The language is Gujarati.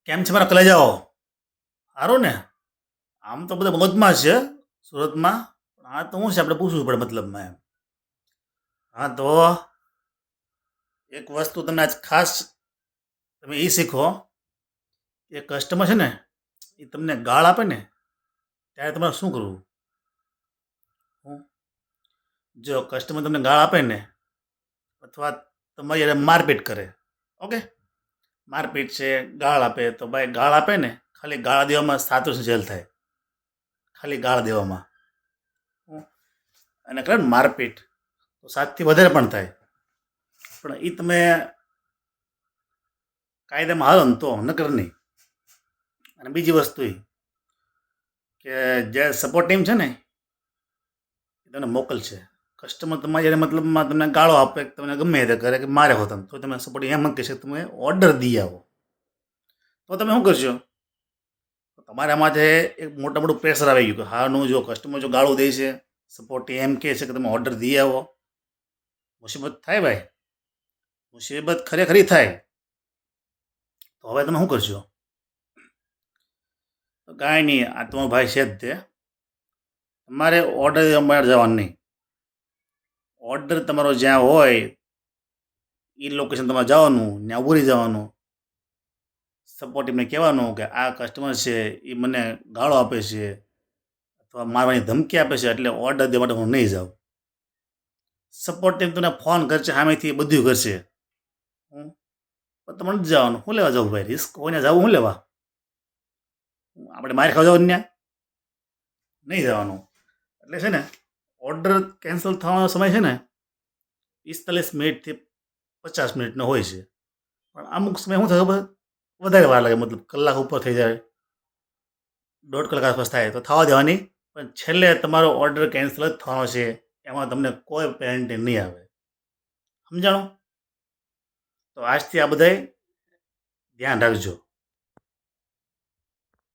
કેમ છે મારા કલેજાઓ? સારું ને? આમ તો બધા મોજમાં છે સુરતમાં. પણ આ તો શું છે, આપણે પૂછવું પડે મતલબમાં એમ. હા તો એક વસ્તુ તમને આજ ખાસ તમે એ શીખો કે કસ્ટમર છે ને, એ તમને ગાળ આપે ને ત્યારે તમારે શું કરવું. હું જો કસ્ટમર તમને ગાળ આપે ને, અથવા તમારી યારે મારપીટ કરે, ઓકે, મારપીટ છે, ગાળ આપે, તો ભાઈ ગાળ આપે ને, ખાલી ગાળ દેવામાં 7 વર્ષ જેલ થાય. ખાલી ગાળ દેવામાં. હું અને કરે ને મારપીટ તો 7થી વધારે પણ થાય. પણ એ તમે કાયદામાં હાલો ને તો નકર નહીં. અને બીજી વસ્તુ એ કે જે સપોર્ટ ટીમ છે ને, એ તમને મોકલશે. કસ્ટમર તમારી જ્યારે મતલબમાં તમને ગાળો આપે, તમને ગમે તે કરે કે મારે હો તમે, તો તમે સપોર્ટ એમ જ કહેશે તમે ઓર્ડર દઈ આવો. તો તમે શું કરશો? તમારા માથે એક મોટું પ્રેશર આવી ગયું કે હાનું જો કસ્ટમર જો ગાળું દે છે, સપોર્ટ એમ કહે છે કે તમે ઓર્ડર દઈ આવો. મુસીબત થાય ભાઈ, મુસીબત ખરેખરી થાય. તો હવે તમે શું કરશો? તો કાંઈ નહીં, આ તમારો ભાઈ છે જ તે. તમારે ઓર્ડર અમારે જવાનું નહીં. ઓર્ડર તમારો જ્યાં હોય એ લોકેશન તમારે જવાનું, ત્યાં ઉભરી જવાનું. સપોર્ટ ટીમને કહેવાનું કે આ કસ્ટમર છે એ મને ગાળો આપે છે અથવા મારવાની ધમકી આપે છે, એટલે ઓર્ડર દેવા માટે હું નહીં જાઉં. સપોર્ટ ટીમ તમને ફોન કરશે, સામેથી એ બધું કરશે. તમારે નથી જવાનું. શું લેવા જવું ભાઈ? રિસ્ક કોઈને જવું શું લેવા? આપણે માર ખાવા જવાનું ત્યાં નહીં જવાનું. એટલે છે ને, ઓર્ડર કેન્સલ થવાનો સમય છે ને 45 મિનિટથી 50 મિનિટનો હોય છે. પણ અમુક સમય શું થાય ખબર? વધારે વાર લાગે, મતલબ કલાક ઉપર થઈ જાય, 1.5 કલાક આસપાસ થાય, તો થવા દેવાની. પણ છેલ્લે તમારો ઓર્ડર કેન્સલ જ થવાનો છે, એમાં તમને કોઈ પેનલ્ટી નહીં આવે. સમજાણું? તો આજથી આ બધાય ધ્યાન રાખજો.